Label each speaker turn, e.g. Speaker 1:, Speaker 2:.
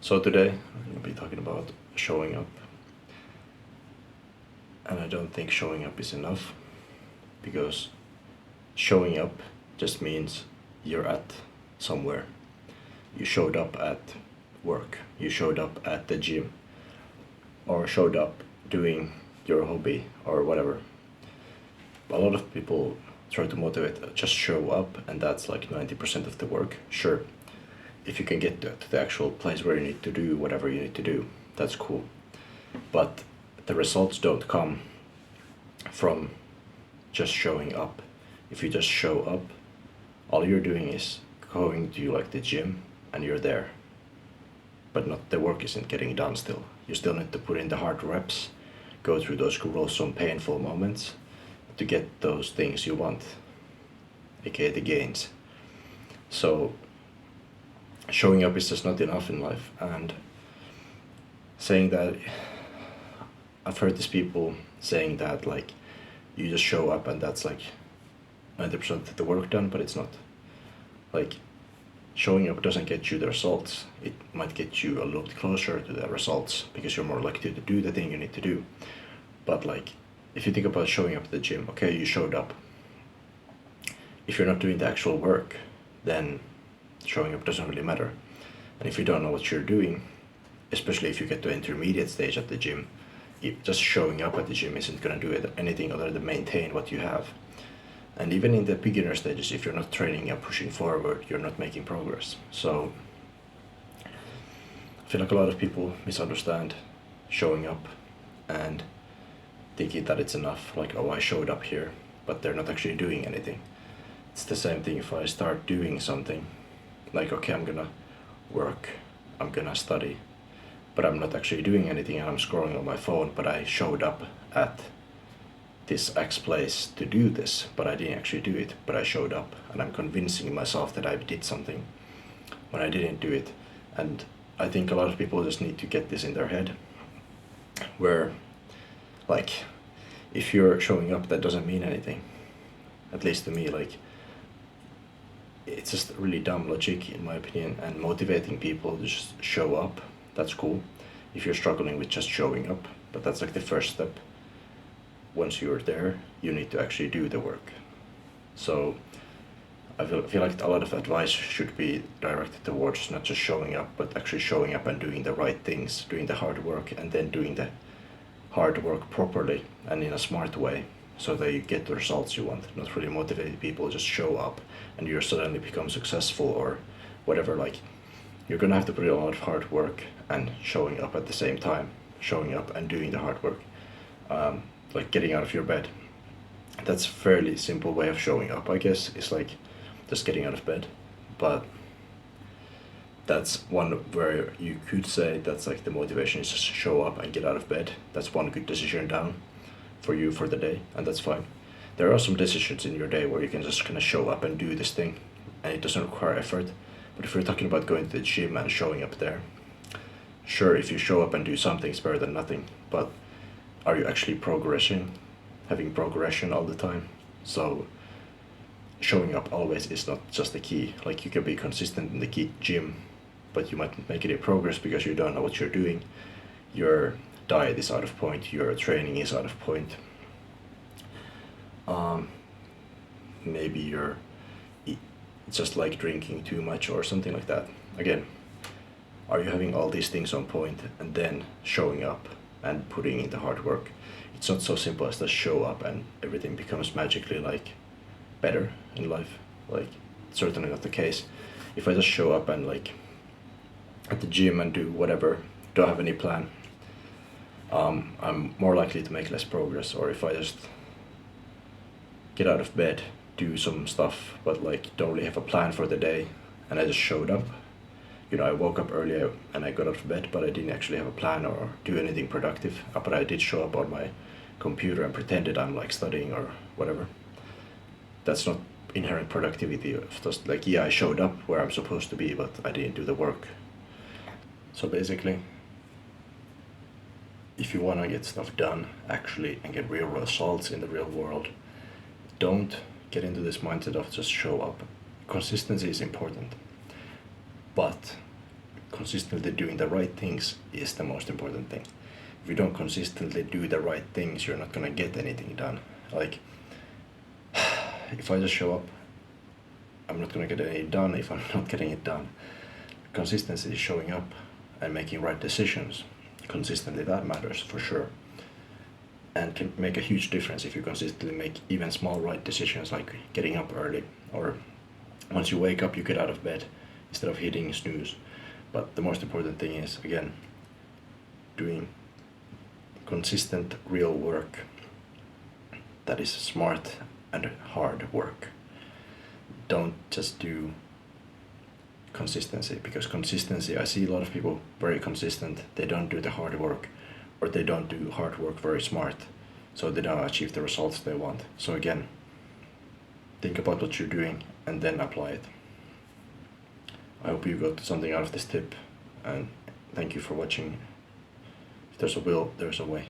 Speaker 1: So today I'm going to be talking about showing up. And I don't think showing up is enough, because showing up just means you're at somewhere. You showed up at work, you showed up at the gym, or showed up doing your hobby or whatever. A lot of people try to motivate, just show up, and that's like 90% of the work. Sure, if you can get to the actual place where you need to do whatever you need to do, that's cool. But the results don't come from just showing up. If you just show up, all you're doing is going to like the gym and you're there, but not the work isn't getting done still. You still need to put in the hard reps, go through those gruesome, painful moments to get those things you want, aka the gains. So showing up is just not enough in life. And saying that, I've heard these people saying that like you just show up and that's like 90% of the work done, but it's not. Like, showing up doesn't get you the results. It might get you a little bit closer to the results because you're more likely to do the thing you need to do. But like, if you think about showing up at the gym, okay, you showed up. If you're not doing the actual work, then showing up doesn't really matter. And if you don't know what you're doing, especially if you get to intermediate stage at the gym, just showing up at the gym isn't going to do anything other than maintain what you have. And even in the beginner stages, if you're not training and pushing forward, you're not making progress. So I feel like a lot of people misunderstand showing up and thinking that it's enough, like, oh, I showed up here, but they're not actually doing anything. It's the same thing if I start doing something, like, okay, I'm gonna work, I'm gonna study, but I'm not actually doing anything and I'm scrolling on my phone, but I showed up at this X place to do this, but I didn't actually do it, but I showed up, and I'm convincing myself that I did something when I didn't do it. And I think a lot of people just need to get this in their head, where like, if you're showing up, that doesn't mean anything. At least to me, like, it's just really dumb logic in my opinion. And motivating people to just show up, that's cool if you're struggling with just showing up, but that's like the first step. Once you're there, you need to actually do the work. So I feel like a lot of advice should be directed towards not just showing up, but actually showing up and doing the right things, doing the hard work, and then doing the hard work properly and in a smart way, so that you get the results you want. Not really motivated people just show up and you suddenly become successful or whatever. Like, you're gonna have to put in a lot of hard work and showing up at the same time, showing up and doing the hard work. Like getting out of your bed. That's a fairly simple way of showing up, I guess. It's like just getting out of bed. But that's one where you could say that's like the motivation is just show up and get out of bed. That's one good decision down for you for the day, and that's fine. There are some decisions in your day where you can just kind of show up and do this thing, and it doesn't require effort. But if you're talking about going to the gym and showing up there, sure, if you show up and do something, it's better than nothing. But are you actually progressing, having progression all the time? So showing up always is not just the key. Like, you can be consistent in the gym, but you might not make any progress because you don't know what you're doing. Your diet is out of point, your training is out of point. Maybe you're just like drinking too much or something like that. Again, are you having all these things on point and then showing up and putting in the hard work? It's not so simple as just show up and everything becomes magically like better in life. Like, it's certainly not the case. If I just show up and like at the gym and do whatever, don't have any plan, I'm more likely to make less progress. Or if I just get out of bed, do some stuff, but like don't really have a plan for the day, and I just showed up. You know, I woke up earlier and I got out of bed, but I didn't actually have a plan or do anything productive. But I did show up on my computer and pretended I'm like studying or whatever. That's not inherent productivity. Of just like, yeah, I showed up where I'm supposed to be, but I didn't do the work. So basically, if you want to get stuff done actually and get real results in the real world, don't get into this mindset of just show up. Consistency is important, but consistently doing the right things is the most important thing. If you don't consistently do the right things, you're not gonna get anything done. Like, if I just show up, I'm not gonna get anything done if I'm not getting it done. Consistency is showing up and making right decisions consistently. That matters for sure, and can make a huge difference if you consistently make even small right decisions, like getting up early, or once you wake up you get out of bed instead of hitting snooze. But the most important thing is, again, doing consistent real work that is smart and hard work. Don't just do consistency, because consistency, I see a lot of people very consistent, they don't do the hard work, or they don't do hard work very smart, so they don't achieve the results they want. So again, think about what you're doing and then apply it. I hope you got something out of this tip, and thank you for watching. If there's a will, there's a way.